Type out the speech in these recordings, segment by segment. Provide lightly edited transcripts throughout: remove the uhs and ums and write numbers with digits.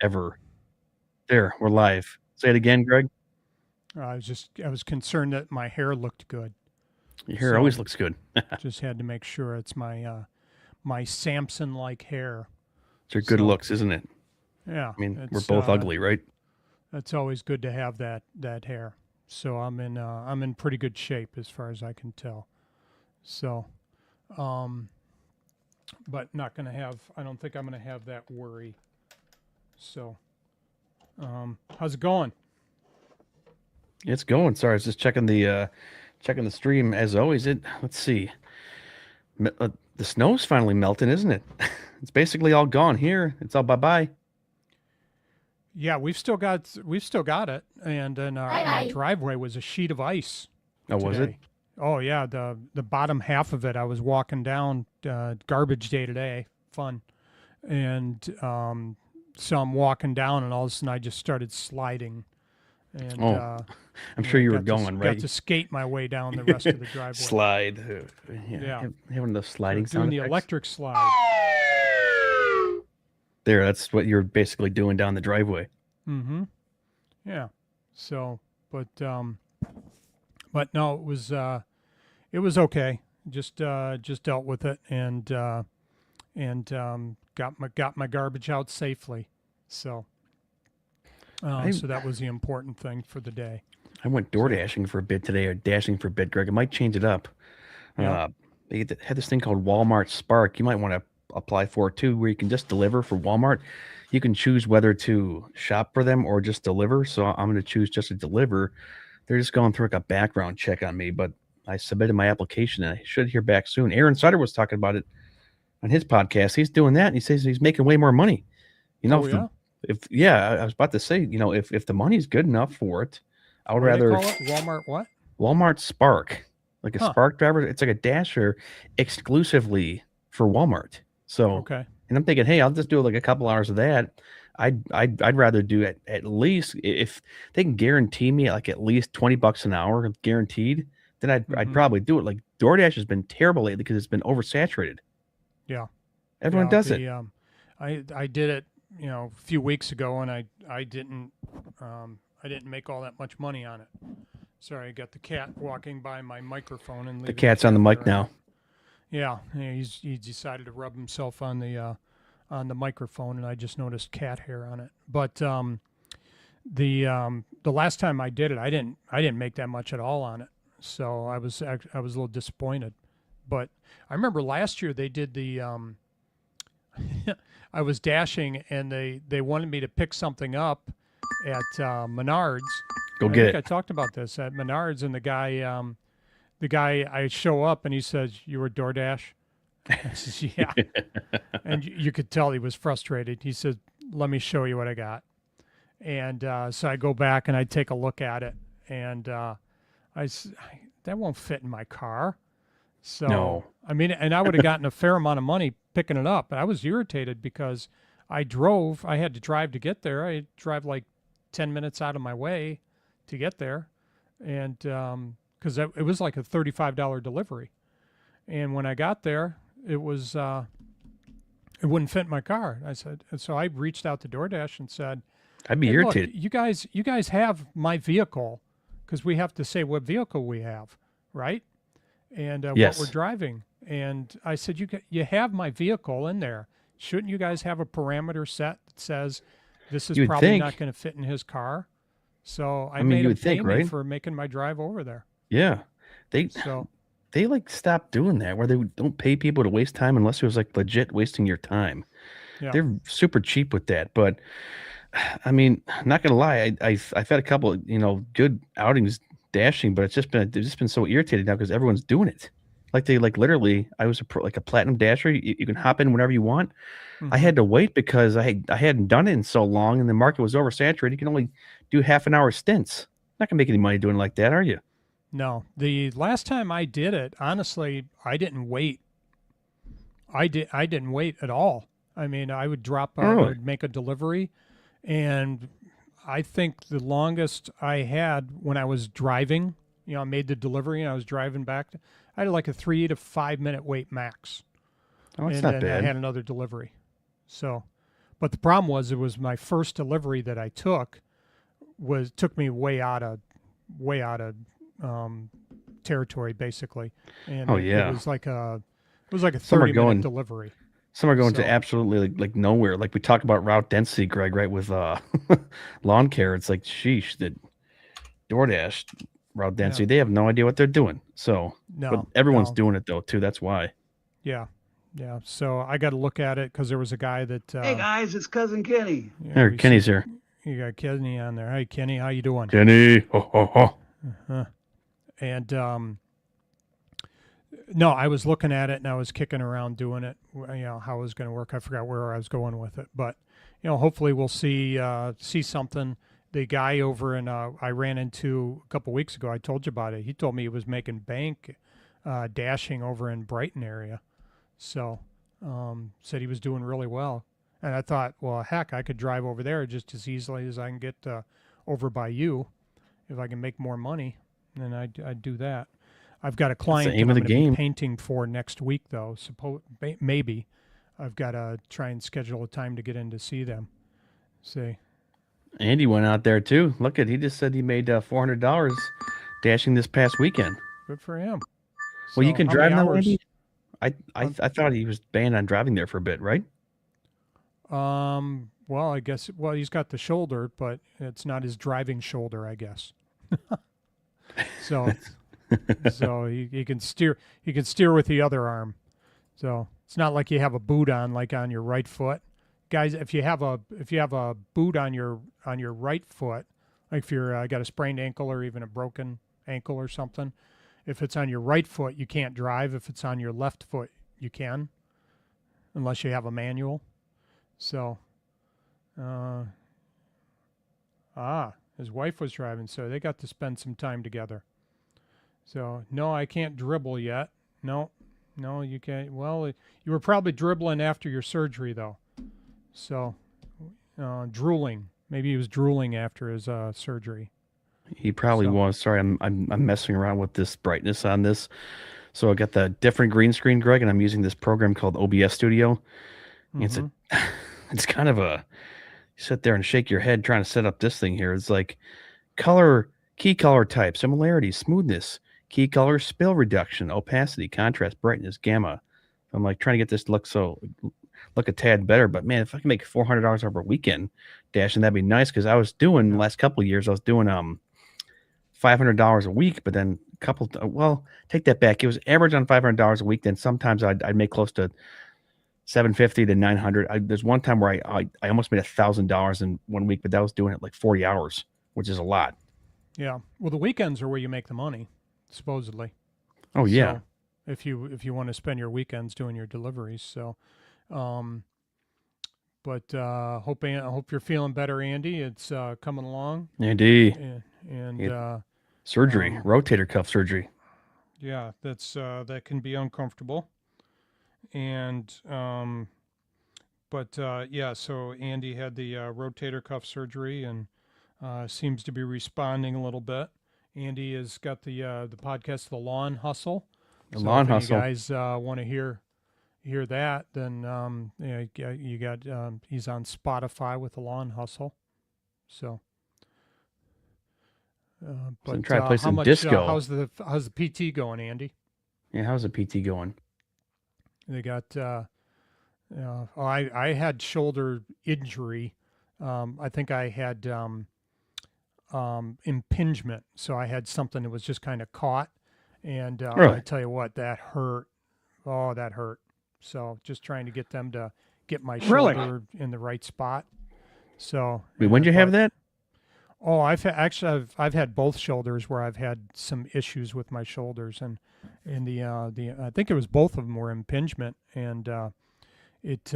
ever. There, we're live. Say it again, Greg. I was concerned that my hair looked good, Your hair so always looks good. just had to make sure it's my Samson-like hair. It's your good So looks, isn't it? yeah, I mean, we're both ugly, right? it's always good to have that hair. So I'm in pretty good shape as far as I can tell. So, um, but not gonna have. I don't think I'm gonna have that worry. So, how's it going? It's going. Sorry, I was just checking the stream as always. Let's see. The snow's finally melting, isn't it? It's basically all gone here. It's all bye-bye. Yeah, we've still got it, and then my driveway was a sheet of ice Oh, was it? today. Oh yeah, the bottom half of it. I was walking down garbage day today, fun, and so I'm walking down, and all of a sudden I just started sliding, and Oh, I'm sure you were going, got right? to skate my way down the rest of the driveway. Slide. Yeah, Yeah, have one of those so sliding doing sound the effects. electric slide. There, that's what you're basically doing down the driveway. Mm-hmm. Yeah. So, but no, it was okay. Just dealt with it and got my garbage out safely. So I so that was the important thing for the day. I went door So dashing for a bit today, or dashing for a bit, Greg. I might change it up. yeah. Uh, they had this thing called Walmart Spark. You might want to apply for it too, where you can just deliver for Walmart. You can choose whether to shop for them or just deliver. So I'm going to choose just to deliver. They're just going through like a background check on me, but I submitted my application and I should hear back soon. Aaron Sutter was talking about it on his podcast. He's doing that and he says he's making way more money. You know, Oh yeah. if yeah, I was about to say, if the money's good enough for it, I would What do they rather call it? Walmart what? Walmart Spark, like a Huh. Spark driver. It's like a dasher exclusively for Walmart. So, Okay. and I'm thinking, hey, I'll just do like a couple hours of that. I'd rather do it at least if they can guarantee me like at least $20 an hour guaranteed, then I'd Mm-hmm. probably do it. Like DoorDash has been terrible lately because it's been oversaturated. Yeah. Everyone Yeah. does it. I did it a few weeks ago and I didn't make all that much money on it. Sorry, I got the cat walking by my microphone and The leaving the cat's on the cat mic where I now. am. Yeah, he decided to rub himself on the microphone, and I just noticed cat hair on it. But the last time I did it, I didn't make that much at all on it, so I was a little disappointed. But I remember last year they did the I was dashing, and they wanted me to pick something up at Menards. Go I get think it. I talked about this at Menards, and the guy, I show up and he says, "You were DoorDash?" I says, "Yeah." And you could tell he was frustrated. He said, "Let me show you what I got." And so I go back and I take a look at it, and that won't fit in my car. So, No. I mean, and I would have gotten a fair amount of money picking it up. But I was irritated because I had to drive to get there. I drive like 10 minutes out of my way to get there. And because it was like a $35 delivery. And when I got there, it wouldn't fit in my car. I said, and so I reached out to DoorDash and said, I'd be "Hey, look, irritated. you guys have my vehicle because we have to say what vehicle we have, right? And what we're Yes. driving." And I said, you have my vehicle in there. Shouldn't you guys have a parameter set that says this is You would probably not think. going to fit in his car?" So I I mean, made you him would pay think, me right? for making my drive over there. Yeah. They So they like stopped doing that where they don't pay people to waste time unless it was like legit wasting your time. yeah, They're super cheap with that. But I mean, not gonna lie, I've had a couple, good outings dashing, but it's just been so irritated now because everyone's doing it. Like they like literally, I was like a platinum dasher. You can hop in whenever you want. I hmm had to wait because I hadn't done it in so long, and the market was oversaturated. You can only do half an hour stints. Not gonna make any money doing it like that, are you? no. The last time I did it, honestly, I didn't wait. I didn't wait at all. I mean, Oh, I really? would make a delivery, and I think the longest I had when I was driving, I made the delivery and I was driving back. I had like a 3 to 5 minute wait max, Oh, it's and not then I bad. had another delivery. So, But the problem was, it was my first delivery that I took me way out of um, territory basically, and Oh it yeah. was like a Some are 30-minute going delivery. some are going to So absolutely like nowhere. Like we talk about route density, Greg, right? With lawn care. It's like sheesh, the DoorDash route yeah, density, they have no idea what they're doing. So but no, everyone's no, doing it though too. That's why. yeah, yeah. So I got to look at it because there was a guy that Hey guys, it's cousin Kenny. yeah, There, we see Kenny's here. you got Kenny on there. Hey Kenny, how you doing? Kenny. Ho, ho, ho. uh And no, I was looking at it and I was kicking around doing it. How it was going to work. I forgot where I was going with it, but hopefully we'll see something. The guy over in I ran into a couple weeks ago. I told you about it. He told me he was making bank dashing over in Brighton area. So said he was doing really well. And I thought, well, heck, I could drive over there just as easily as I can get over by you. If I can make more money, then I'd do that. I've got a That's the client that aim I'm of the going to be game. painting for next week, though. Maybe I've got to try and schedule a time to get in to see them. See, Andy went out there too. Look at he just said he made $400 dashing this past weekend. good for him. Well, you So can how many drive now, hours? Andy. I, I Um, I thought he was banned on driving there for a bit, right? well, I guess. Well, he's got the shoulder, but it's not his driving shoulder, I guess. So, so he can steer. He can steer with the other arm. So it's not like you have a boot on, like on your right foot, guys. If you have a boot on your right foot, like if you're got a sprained ankle or even a broken ankle or something, if it's on your right foot, you can't drive. If it's on your left foot, you can, unless you have a manual. So, uh, his wife was driving, so they got to spend some time together. So, no, I can't dribble yet. No, no, you can't. Well, you were probably dribbling after your surgery, though. So, drooling. Maybe he was drooling after his surgery. He probably So, was. Sorry, I'm messing around with this brightness on this. So I got the different green screen, Greg, and I'm using this program called OBS Studio. It's a mm-hmm. it's kind of a you sit there and shake your head trying to set up this thing here. It's like color, key color type, similarity, smoothness, key color, spill reduction, opacity, contrast, brightness, gamma. I'm like trying to get this to look a tad better. But man, if I can make $400 over a weekend dashing, that'd be nice. Because I was doing the Yeah, last couple of years, I was doing $500 a week, but then well, take that back. It was average on $500 a week. Then sometimes I'd make close to 750 to 900. There's one time where I almost made $1,000 in one week, but that was doing it like 40 hours, which is a lot. yeah. Well, the weekends are where you make the money, supposedly. Oh yeah. So, if you want to spend your weekends doing your deliveries, so. Um, but I hope you're feeling better, Andy. It's coming along, Indeed. and It, surgery, um, rotator cuff surgery. yeah, that can be uncomfortable. And but yeah, so Andy had the rotator cuff surgery and seems to be responding a little bit. Andy has got the podcast, The Lawn Hustle. The So lawn if any hustle. guys want to hear that, then you got he's on Spotify with The Lawn Hustle. So, So but try to play how some much? disco. How's the PT going, Andy? Yeah, how's the PT going? They got. I had shoulder injury. I think I had impingement, so I had something that was just kind of caught, and I Really? tell you what, that hurt. Oh, that hurt. So just trying to get them to get my Really? shoulder in the right spot. So, Wait, when'd you have but that? oh, I've had both shoulders where I've had some issues with my shoulders, and the I think it was both of them were impingement, and it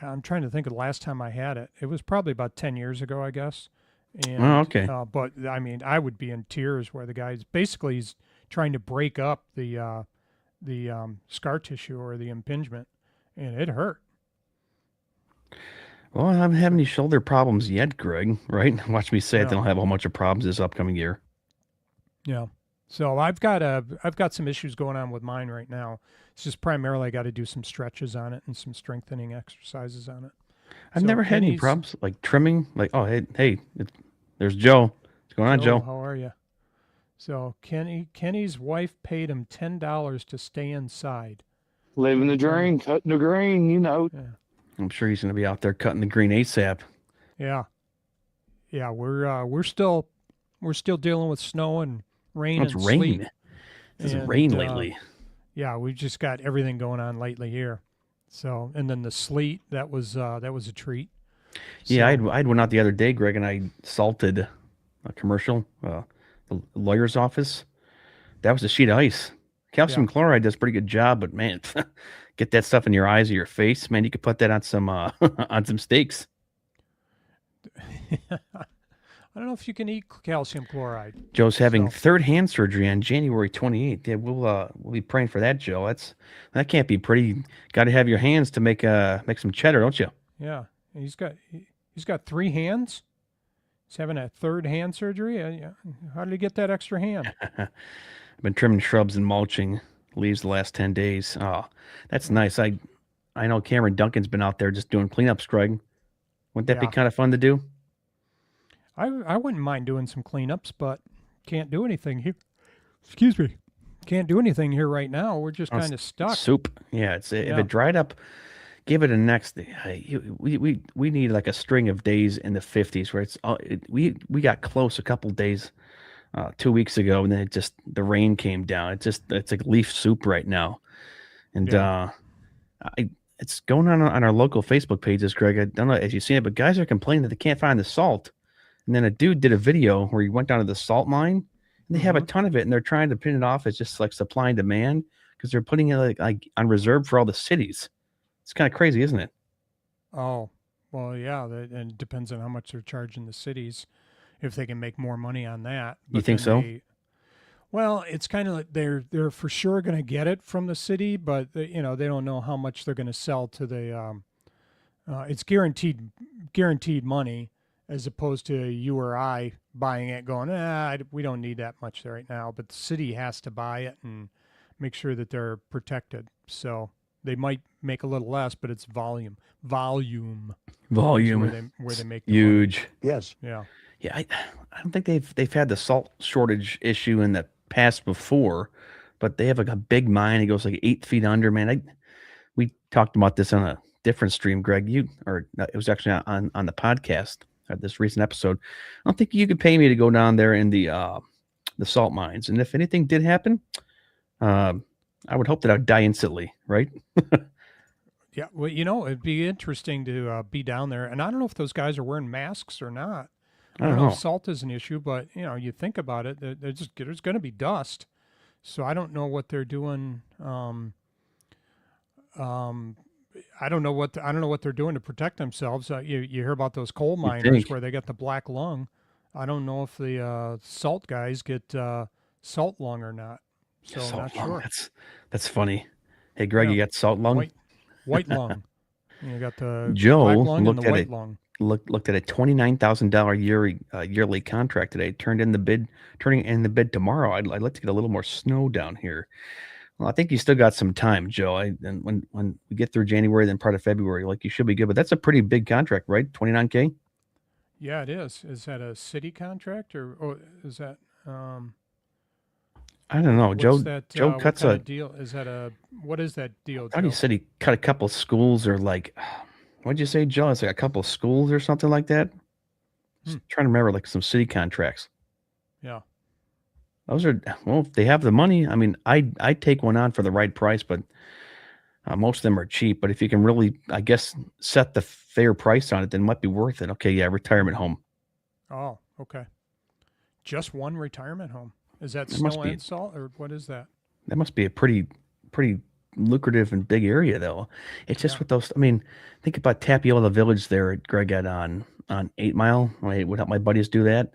I'm trying to think of the last time I had it. It was probably about 10 years ago, I guess. Oh, And okay. but I mean, I would be in tears where the guy's basically he's trying to break up the scar tissue or the impingement, and it hurt. Well, I haven't had So any shoulder problems yet, Greg, right? Watch me say it. Then yeah, I'll have a whole bunch of problems this upcoming year. yeah. So I've got some issues going on with mine right now. It's just primarily I got to do some stretches on it and some strengthening exercises on it. I've So never had any Kenny's problems like trimming. Like, oh, hey, there's Joe. What's going on, Joe, Joe? how are you? So Kenny's wife paid him $10 to stay inside. Living the Trying to, dream, cutting the green, you know. yeah, I'm sure he's going to be out there cutting the green ASAP. yeah, yeah. We're still dealing with snow and rain Oh, it's and sleet, rain. It doesn't and rain lately. yeah, we've just got everything going on lately here. So and then the sleet that was a treat. Yeah, So I had one out the other day, Greg, and I salted a commercial, the lawyer's office. That was a sheet of ice. Calcium yeah. chloride does a pretty good job, but man, get that stuff in your eyes or your face, man, you could put that on some on some steaks. I don't know if you can eat calcium chloride. Joe's having So third hand surgery on January 28th. Yeah, we'll be praying for that, Joe. That can't be pretty. Got to have your hands to make some cheddar, don't you? yeah, and he's got 3 hands. He's having a third hand surgery. Yeah. How did he get that extra hand? I've been trimming shrubs and mulching leaves the last 10 days. Oh, that's nice. I know Cameron Duncan's been out there just doing cleanups, Greg. Wouldn't that be Yeah, kind of fun to do? I wouldn't mind doing some cleanups, but can't do anything here. Excuse me. Can't do anything here right now. We're just Oh, kind of stuck. soup. Yeah, it's if Yeah. it dried up, give it a next. We need like a string of days in the 50s where we got close a couple days 2 weeks ago, and then the rain came down. It's like leaf soup right now, and Yeah. it's going on our local Facebook pages, Greg. I don't know if you've seen it, but guys are complaining that they can't find the salt. And then a dude did a video where he went down to the salt mine, and they have a hmm ton of it, and they're trying to pin it off as just like supply and demand because they're putting it like on reserve for all the cities. It's kind of crazy, isn't it? Oh, well, yeah. And it depends on how much they're charging the cities, if they can make more money on that. You But think then so? well, it's kind of like they're for sure going to get it from the city, but they don't know how much they're going to sell to the. It's guaranteed money, as opposed to you or I buying it, going, we don't need that much right now. But the city has to buy it and make sure that they're protected. So they might make a little less, but it's volume. Volume is where Volume, they make the money. huge. Yes. Yeah. Yeah, I don't think they've had the salt shortage issue in the past before, but they have like a big mine. It goes like 8 feet under. Man, we talked about this on a different stream, Greg. It was actually on the podcast at this recent episode. I don't think you could pay me to go down there in the salt mines. And if anything did happen, I would hope that I'd die instantly, right? Yeah. Well, it'd be interesting to be down there. And I don't know if those guys are wearing masks or not. I I don't don't know if know. salt is an issue, but you think about it, there's going to be dust. So I don't know what they're doing. Um, I don't know what they're doing to protect themselves. You hear about those coal You miners think? where they got the black lung. I don't know if the salt guys get salt lung or not. So Salt not lung. sure. That's funny. Hey, Greg, Yeah, you got salt lung? white lung. You got the Joe black lung and the looked at white it. lung. Looked at a $29,000 yearly contract today. Turning in the bid tomorrow. I'd like to get a little more snow down here. Well, I think you still got some time, Joe. And when we get through January, then part of February, like you should be good. But that's a pretty big contract, right? 29K. Yeah, it is. Is that a city contract or is that I don't know. what's that? Joe What cuts kind a. of deal is that? What is that deal, I thought he Joe? said he cut a couple schools or like, what'd you say, Joe? It's like a couple of schools or something like that. Hmm. Just trying to remember like some city contracts. Yeah. Those are well, if they have the money. I mean, I'd take one on for the right price, but most of them are cheap. But if you can really, I guess, set the fair price on it, then it might be worth it. Okay, yeah, retirement home. Oh, okay. Just one retirement home. Is that That must snow be and salt, or what is that? that must be a pretty lucrative and big area though. It's just Yeah. with those. I mean, think about Tapiola Village there at Greg at on 8 Mile. When I would help my buddies do that.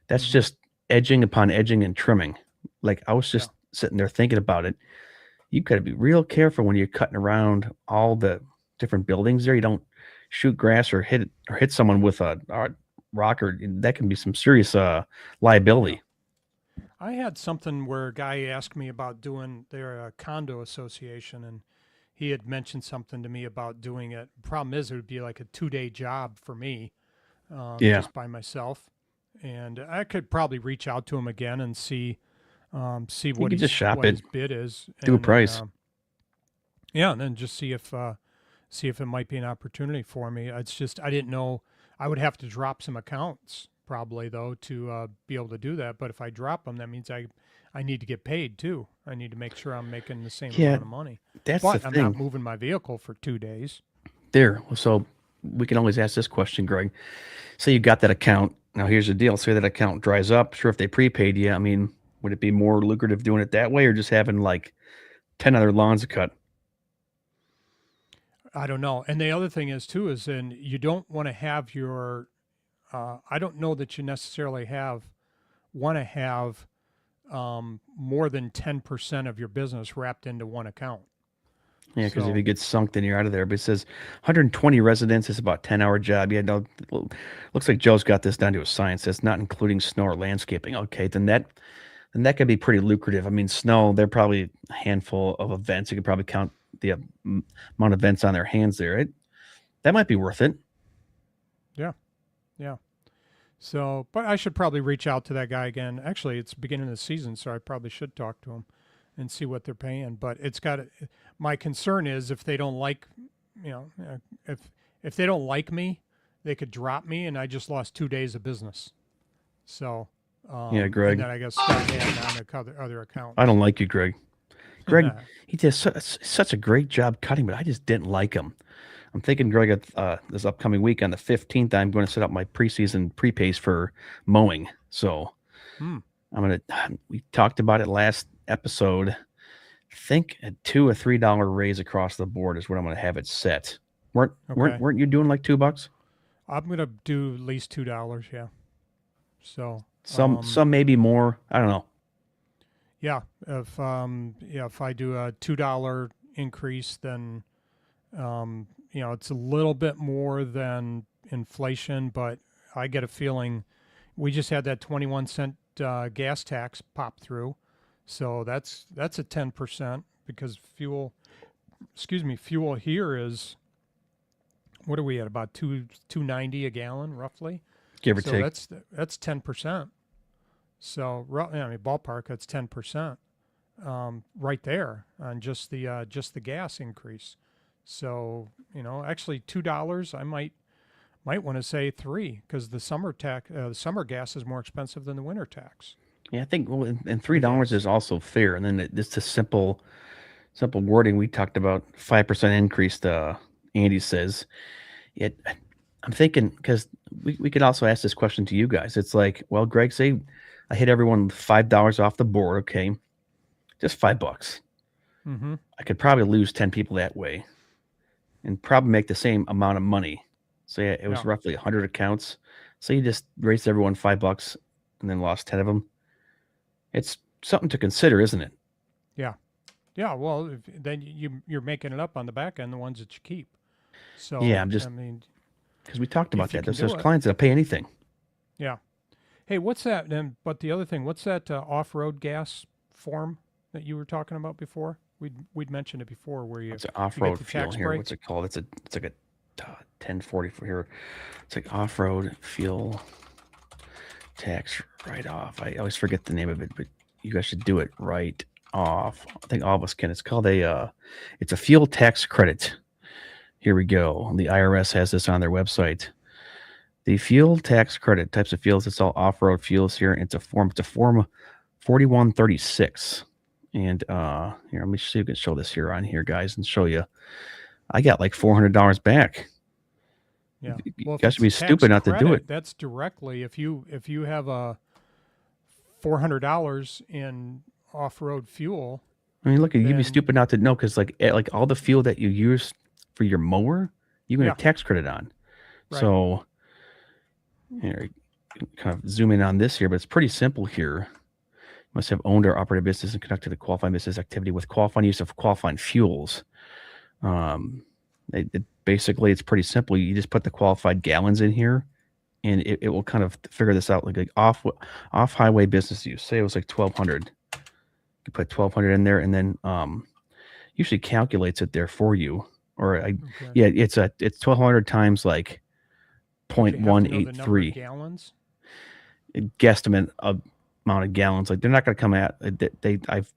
That's hmm just edging upon edging and trimming. Like I was Yeah. just sitting there thinking about it. You got to be real careful when you're cutting around all the different buildings there. You don't shoot grass or hit someone with a rock, or that can be some serious Yeah. liability. I had something where a guy asked me about doing their condo association, and he had mentioned something to me about doing it. Problem is, it would be like a 2-day job for me, Yeah. just by myself, and I could probably reach out to him again and see You what can just shop what it, his bid is, do a and then price. yeah, and then just see if it might be an opportunity for me. It's just I didn't know I would have to drop some accounts probably though to be able to do that. But if I drop them, that means I need to get paid too. I need to make sure I'm making the same Yeah, amount of money. that's the But I'm not thing. moving my vehicle for 2 days. There. So we can always ask this question, Greg. Say you got that account. Now here's the deal. Say that account dries up. Sure, if they prepaid you, I mean, would it be more lucrative doing it that way or just having like 10 other lawns to cut? I don't know. And the other thing is too is then you don't want to have your. I don't know that you necessarily want to have more than 10% of your business wrapped into one account. Yeah, because if So it gets sunk, then you're out of there. But it says 120 residents is about 10-hour job. Yeah, no, looks like Joe's got this down to a science. That's not including snow or landscaping. Okay, then that could be pretty lucrative. I mean, snow, they're probably a handful of events. You could probably count the amount of events on their hands there. That might be worth it. yeah, yeah. So, but I should probably reach out to that guy again. Actually, it's beginning of the season, so I probably should talk to him and see what they're paying. But it's got my concern is if they don't like, if they don't like me, they could drop me, and I just lost 2 days of business. So, Yeah, and Greg. then I guess start adding on to other accounts. I don't like you, Greg. Greg, he did such a great job cutting, but I just didn't like him. I'm thinking, Greg, this upcoming week on the 15th, I'm going to set up my preseason prepays for mowing. So Hmm. we talked about it last episode. I think a $2 or $3 raise across the board is what I'm going to have it set. Okay. Weren't you doing like $2? I'm gonna do at least $2. Yeah. So Some maybe more. I don't know. yeah, if I do a $2 increase, then it's a little bit more than inflation, but I get a feeling we just had that 21-cent gas tax pop through, so that's a 10% because fuel here is what are we at about $2.90 a gallon roughly, Give or so take. that's 10%. So I mean ballpark that's 10%. Right there on just the gas increase. So actually $2. I might want to say $3 because the summer gas is more expensive than the winter tax. Yeah, I think and $3 is also fair. And then it's a simple wording we talked about 5% increase. Andy says it. I'm thinking because we could also ask this question to you guys. It's like, well, Greg, say I hit everyone with $5 off the board. Okay, just $5. Mm-hmm. I could probably lose 10 people that way, and probably make the same amount of money. So yeah, it was Yeah. roughly 100 accounts. So you just raised everyone $5 and then lost 10 of them. It's something to consider, isn't it? Yeah. Well, then you're making it up on the back end, the ones that you keep. So Yeah, I'm just I mean, because we talked about if you that. can There's do it. clients that'll pay anything. Yeah. Hey, what's that? Then, but the other thing, what's that off-road gas form that you were talking about before? We'd mentioned it before, where It's an off-road the fuel tax here. break? What's it called? It's like a 1040 for here. It's like off-road fuel tax write-off. I always forget the name of it, but you guys should do it right off. I think all of us can. It's called it's a fuel tax credit. Here we go. The IRS has this on their website. The fuel tax credit types of fuels. It's all off-road fuels here. It's a form 4136. And here, let me see if we can show this here on here, guys, and show you. I got like $400 back. Yeah. You Well, if guys it's should be tax stupid not to do credit, it. That's directly if you have a $400 in off-road fuel. I mean, look, you'd be then- stupid not to know because like all the fuel that you use for your mower, you can Yeah. have tax credit on. Right. So here, kind of zoom in on this here, but it's pretty simple here. You must have owned or operated a business and conducted a qualifying business activity with qualifying use of qualifying fuels. Basically, it's pretty simple. You just put the qualified gallons in here, and it will kind of figure this out like off highway business use. Say it was like 1,200. You put 1,200 in there, and then usually calculates it there for you. Or Okay. yeah, it's 1,200 times like Do you have to know the number of 0.183 gallons? guesstimate amount of gallons. Like they're not going to come at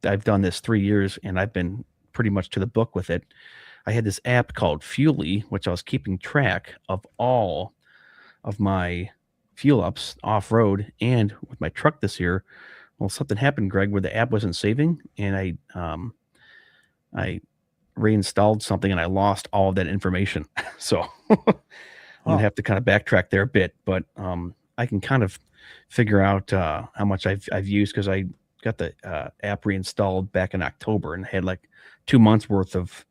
I've done this 3 years and I've been pretty much to the book with it. I had this app called Fuely, which I was keeping track of all of my fuel ups off road and with my truck this year. Well, something happened, Greg, where the app wasn't saving, and I reinstalled something and I lost all of that information. So I'm gonna have to kind of backtrack there a bit, but I can kind of figure out how much I've used because I got the app reinstalled back in October and had like 2 months worth of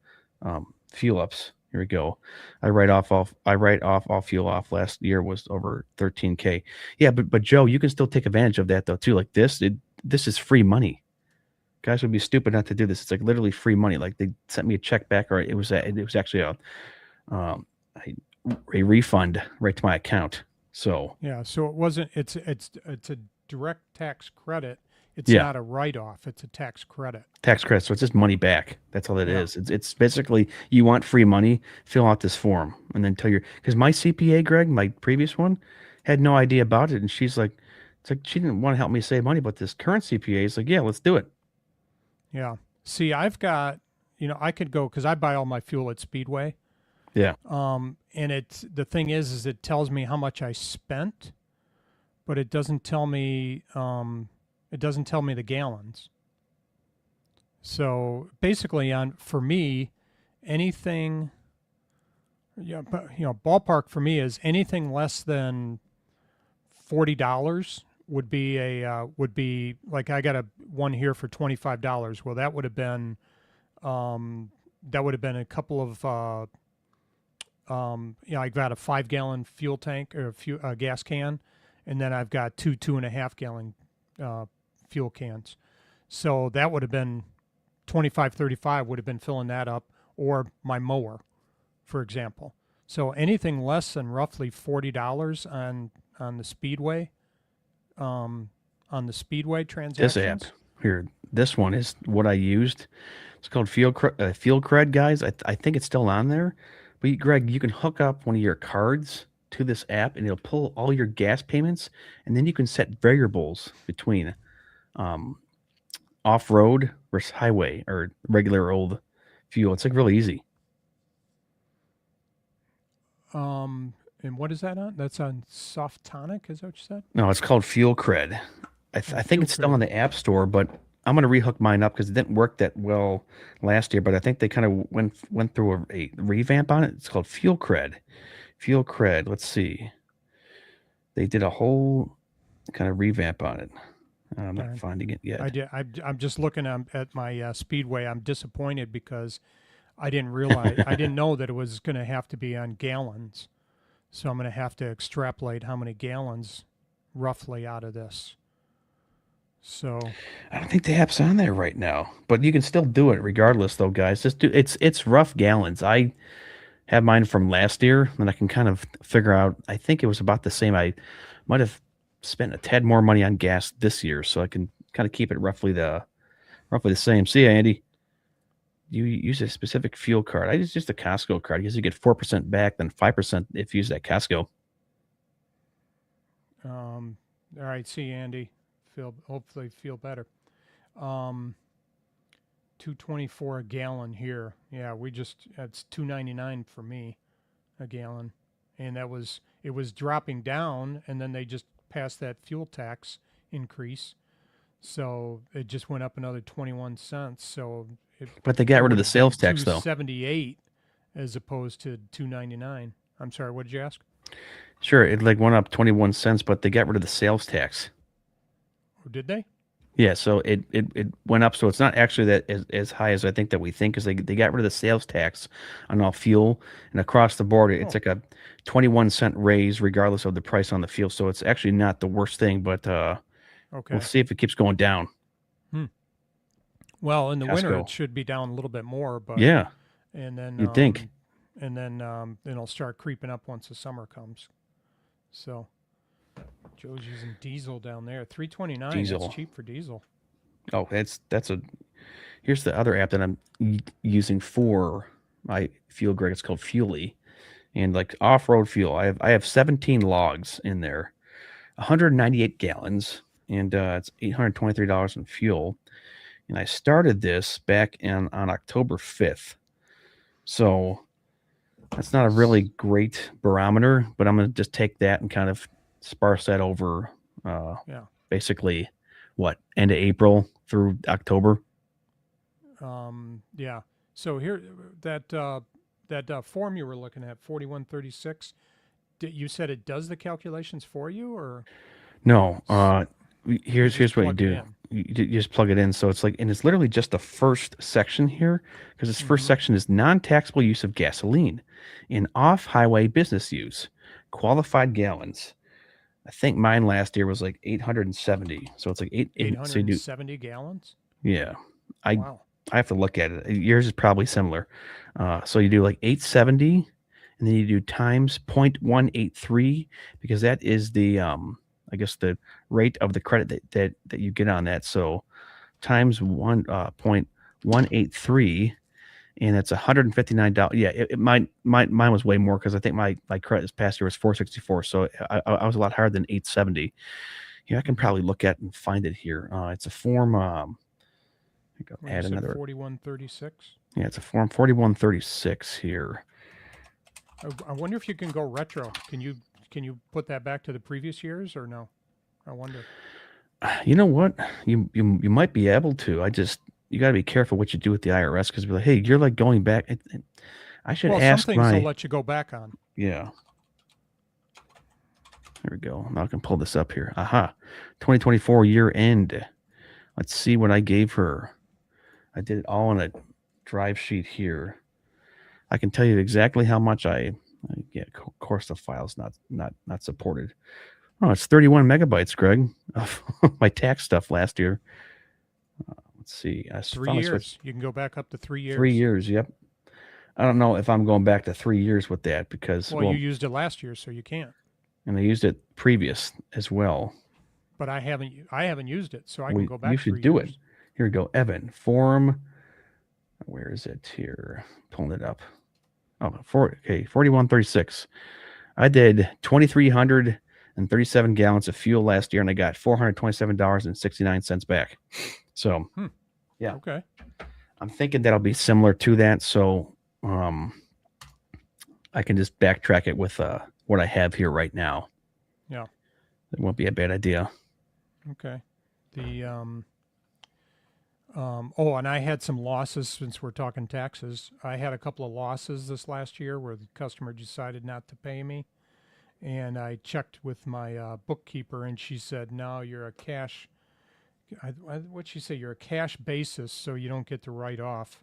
fuel ups. Here we go. I write off all fuel off last year was over 13K. Yeah, but Joe, you can still take advantage of that though too. Like this is free money. Guys would be stupid not to do this. It's like literally free money. Like they sent me a check back, or it was actually a refund right to my account. So Yeah, so it wasn't. It's a direct tax credit. It's Yeah. not a write-off. It's a tax credit. tax credit, so it's just money back. That's all it Yeah. is. It's basically you want free money, fill out this form, and then tell your because my CPA, Greg, my previous one, had no idea about it, and she's like, it's like she didn't want to help me save money, but this current CPA is like, yeah, let's do it. Yeah. See, I've got, I could go because I buy all my fuel at Speedway. Yeah. And the thing is it tells me how much I spent, but it doesn't tell me the gallons. So basically, for me, anything, ballpark for me is anything less than $40 would be like I got one here for $25. Well, that would have been a couple of I've got a 5-gallon fuel tank or gas can, and then I've got 2.5-gallon fuel cans. So that would have been 25.35 would have been filling that up, or my mower, for example. So anything less than roughly $40 on the Speedway, transactions. This app here, this one is what I used. It's called Field Cred, guys. I think it's still on there. But Greg, you can hook up one of your cards to this app, and it'll pull all your gas payments, and then you can set variables between off-road versus highway or regular old fuel. It's like really easy. And what is that on? That's on Softonic, is that what you said? No, it's called Fuel Cred. I think Fuel it's still Cred. on the App Store, but I'm gonna rehook mine up because it didn't work that well last year. But I think they kind of went through a revamp on it. It's called Fuel Cred. Fuel Cred. Let's see. They did a whole kind of revamp on it. I'm not Okay. finding it yet. I'm just looking at my Speedway. I'm disappointed because I didn't realize I didn't know that it was going to have to be on gallons. So I'm going to have to extrapolate how many gallons roughly out of this. So I don't think the app's on there right now, but you can still do it regardless, though, guys. Just do it's rough gallons. I have mine from last year, and I can kind of figure out. I think it was about the same. I might have spent a tad more money on gas this year, so I can kind of keep it roughly the same. See ya, Andy. You use a specific fuel card. I use just a Costco card because you get 4% back, then 5% if you use that Costco. all right, see you, Andy. Hopefully feel better. 2.24 a gallon here. Yeah, that's $2.99 for me a gallon, and it was dropping down, and then they just passed that fuel tax increase, so it just went up another 21 cents. So But they got rid of the sales tax, though. 278 as opposed to 2.99. I'm sorry, what did you ask? Sure, it like went up 21 cents, but they got rid of the sales tax. Or did they? Yeah, so it went up, so it's not actually that as high as I think that we think, because they got rid of the sales tax on all fuel, and across the board, it's like a 21-cent raise regardless of the price on the fuel. So it's actually not the worst thing, but Okay. we'll see if it keeps going down. Well, in the winter Costco. it should be down a little bit more, but Yeah, and then you'd think. and then it'll start creeping up once the summer comes. So Joe's using diesel down there. 329. Diesel. That's cheap for diesel. Oh, that's a. Here's the other app that I'm using for my fuel, Greg. It's called Fuely, and like off-road fuel. I have 17 logs in there, 198 gallons, and it's $823 in fuel. And I started this back on October 5th, so that's not a really great barometer. But I'm gonna just take that and kind of sparse that over. Yeah. Basically, what, end of April through October. Yeah. So here, that form you were looking at, 4136. You said it does the calculations for you, or No, here's what you plug it do. in? You just plug it in. So it's like, and it's literally just the first section here, because this first Mhm. section is non-taxable use of gasoline in off-highway business use, qualified gallons. I think mine last year was like 870. So it's like so you do, 870 gallons. yeah. I Wow. I have to look at it. Yours is probably similar. So you do like 870, and then you do times 0.183, because that is the I guess the rate of the credit that you get on that. So times 1.183, and that's $159. Yeah, mine was way more, because I think my credit this past year was 464. So I was a lot higher than 870. Yeah, I can probably look at and find it here. It's a form. When you Add said another. 4136. Yeah, it's a form 4136 here. I wonder if you can go retro. Can you put that back to the previous years or no? I wonder. You know what? You might be able to. You got to be careful what you do with the IRS, because like, hey, you're like going back. I should Well, ask some things my. they'll let you go back on. Yeah. There we go. Now I can pull this up here. Aha. 2024 year end. Let's see what I gave her. I did it all on a drive sheet here. I can tell you exactly how much yeah, of course the file's not supported. Oh, it's 31 megabytes, Greg, of my tax stuff last year. Let's see. 3 years. You can go back up to 3 years. 3 years, yep. I don't know if I'm going back to 3 years with that, because Well, you used it last year, so you can't. and I used it previous as well. But I haven't used it, so I can go back. You should 3 do years. it. Here we go, Evan. Form. Where is it here? Pulling it up. Oh, 4136. I did 2,337 gallons of fuel last year, and I got $427.69 back. So, yeah. Okay. I'm thinking that'll be similar to that. So, I can just backtrack it with what I have here right now. Yeah. It won't be a bad idea. Okay. The oh, and I had some losses since we're talking taxes. I had a couple of losses this last year where the customer decided not to pay me, and I checked with my bookkeeper, and she said, "No, you're a cash." What'd she say? You're a cash basis, so you don't get to write off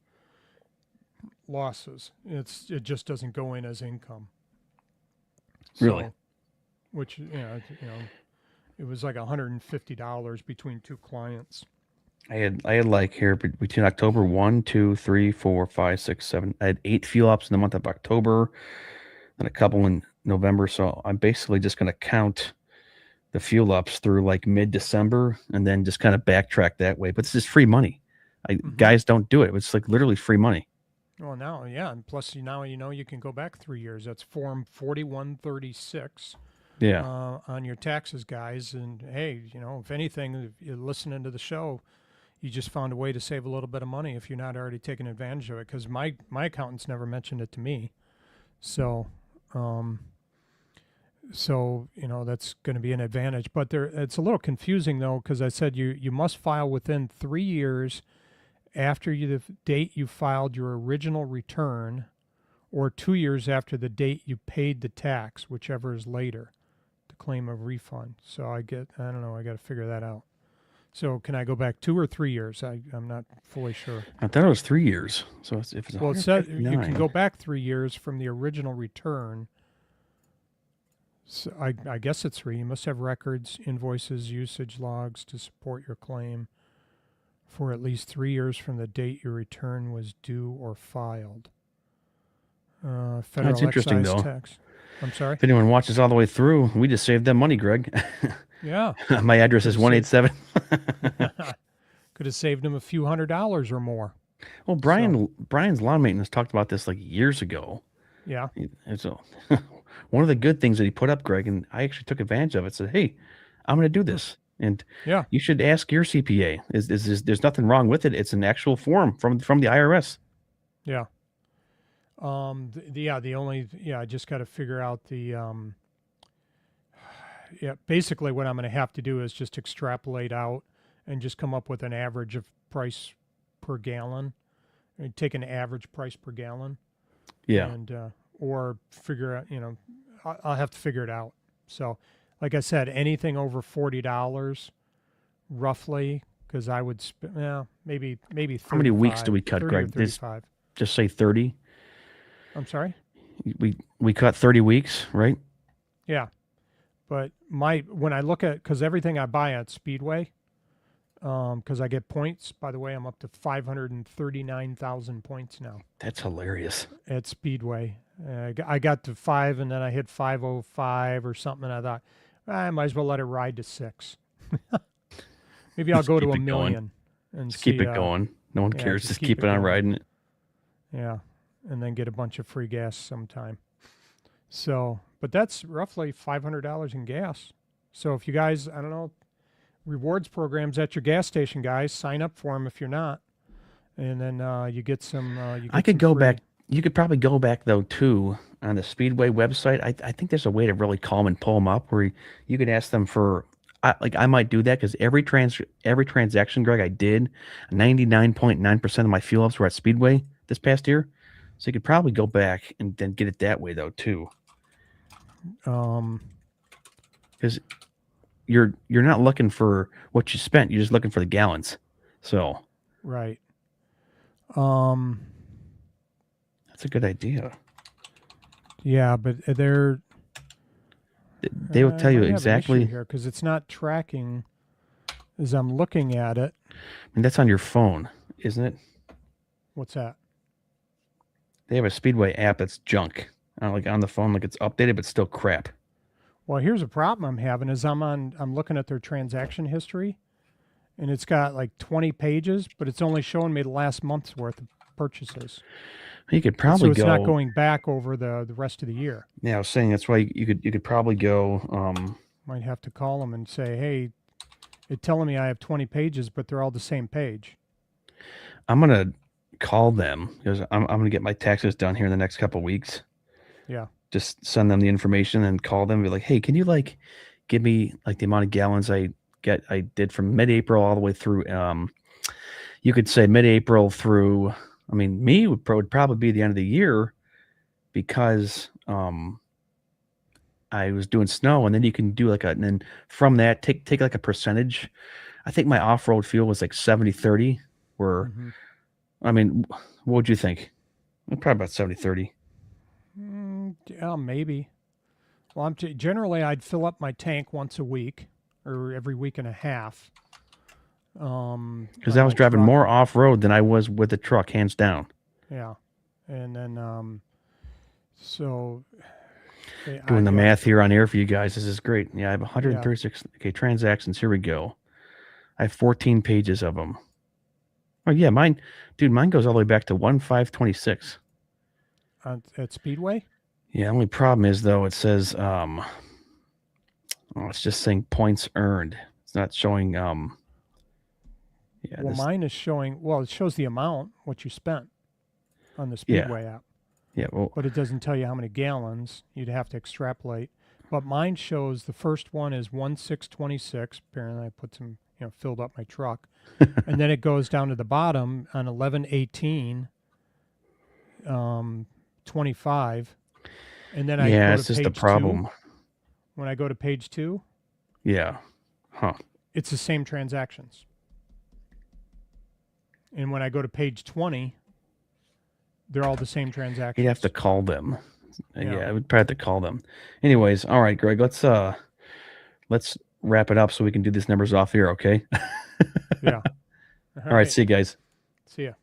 losses. It just doesn't go in as income. Really? So, which it was like $150 between two clients. I had like here between October 1, 2, 3, 4, 5, 6, 7. I had 8 fuel ups in the month of October, and a couple in November. So I'm basically just going to count the fuel ups through like mid-December, and then just kind of backtrack that way. But this is free money. Guys don't do it. It's like literally free money. Well, now, yeah, and plus now you can go back 3 years. That's Form 4136. Yeah. On your taxes, guys. And hey, if anything, if you're listening to the show, you just found a way to save a little bit of money if you're not already taking advantage of it. Because my accountant's never mentioned it to me, so that's going to be an advantage. But it's a little confusing though, because I said you must file within 3 years after the date you filed your original return, or 2 years after the date you paid the tax, whichever is later, to claim a refund. So I don't know, I got to figure that out. So can I go back 2 or 3 years? I'm not fully sure. I thought it was 3 years. So if it's Well, it says you can 159. go back 3 years from the original return. So I guess it's 3. You must have records, invoices, usage logs to support your claim for at least 3 years from the date your return was due or filed. Federal That's interesting, excise though. tax. I'm sorry. If anyone watches all the way through, we just saved them money, Greg. Yeah. My address is Could've saved- 187. Could have saved him a few $100s or more. Well, Brian's lawn maintenance talked about this like years ago. Yeah. It's one of the good things that he put up, Greg, and I actually took advantage of it. Said, "Hey, I'm going to do this, and Yeah. you should ask your CPA. There's nothing wrong with it. It's an actual form from the IRS." Yeah. I just got to figure out basically what I'm going to have to do is just extrapolate out and just come up with an average of price per gallon and take an average price per gallon. Yeah. And, or figure out, I'll have to figure it out. So, like I said, anything over $40 roughly, because I would spend, maybe 35, How many weeks do we cut, 30 or Greg? 35. Just say 30. I'm sorry? We cut 30 weeks, right? Yeah. But when I look at, because everything I buy at Speedway, because I get points. By the way, I'm up to 539,000 points now That's hilarious. at Speedway. I got to 5, and then I hit 505 or something. And I thought, I might as well let it ride to 6. Maybe I'll Just go to keep a it going. million and Just keep see, it going. No one yeah, cares. just Just keep keep it it on going. riding it. Yeah, and then get a bunch of free gas sometime. So, but that's roughly $500 in gas. So if you guys, I don't know, rewards programs at your gas station, guys, sign up for them if you're not, and then you get some. I could go back. You could probably go back though too on the Speedway website. I think there's a way to really call them and pull them up where you could ask them for. I might do that because every transaction, Greg, I did 99.9% of my fuel ups were at Speedway this past year. So you could probably go back and then get it that way though too, because you're not looking for what you spent. You're just looking for the gallons. So Right. that's a good idea. Yeah, but they're. They will tell you exactly. here because it's not tracking. As I'm looking at it, I mean, that's on your phone, isn't it? what's that? They have a Speedway app that's junk. Like on the phone, like it's updated, but still crap. Well, here's a problem I'm having is I'm looking at their transaction history, and it's got like 20 pages, but it's only showing me the last month's worth of purchases. You could So probably it's go. not going back over the rest of the year. Yeah, I was saying that's why you could probably go. Might have to call them and say, hey, it's telling me I have 20 pages, but they're all the same page. I'm gonna call them because I'm gonna get my taxes done here in the next couple of weeks. Yeah. Just send them the information and call them and be like, hey, can you like give me like the amount of gallons I did from mid-April all the way through. You could say mid-April through. I mean, me would probably be the end of the year because I was doing snow, and then you can do and then from that take like a percentage. I think my off-road fuel was like 70-30 where Mhm. I mean, what would you think? Probably about 70-30. Yeah, maybe. Well, generally I'd fill up my tank once a week or every week and a half. Because I was driving more off-road than I was with the truck, hands down. Yeah, and then so Doing the math here on air for you guys. This is great. Yeah, I have 136 transactions. Here we go. I have 14 pages of them. Oh yeah, mine goes all the way back to 1/5/26. At Speedway. Yeah, only problem is though it says it's just saying points earned. It's not showing Well, mine is showing. Well, it shows the amount what you spent on the Speedway app. Yeah, well, but it doesn't tell you how many gallons. You'd have to extrapolate. But mine shows the first one is 1/6/26. Apparently, I put some, filled up my truck, and then it goes down to the bottom on 11/18/25, and then I go to it's just the page problem. 2. When I go to page 2, Yeah, it's the same transactions. And when I go to page 20, they're all the same transactions. You'd have to call them. Yeah. Yeah, I would probably have to call them. Anyways, all right, Greg, let's wrap it up so we can do these numbers off here, okay? Yeah. All right, see you guys. See ya.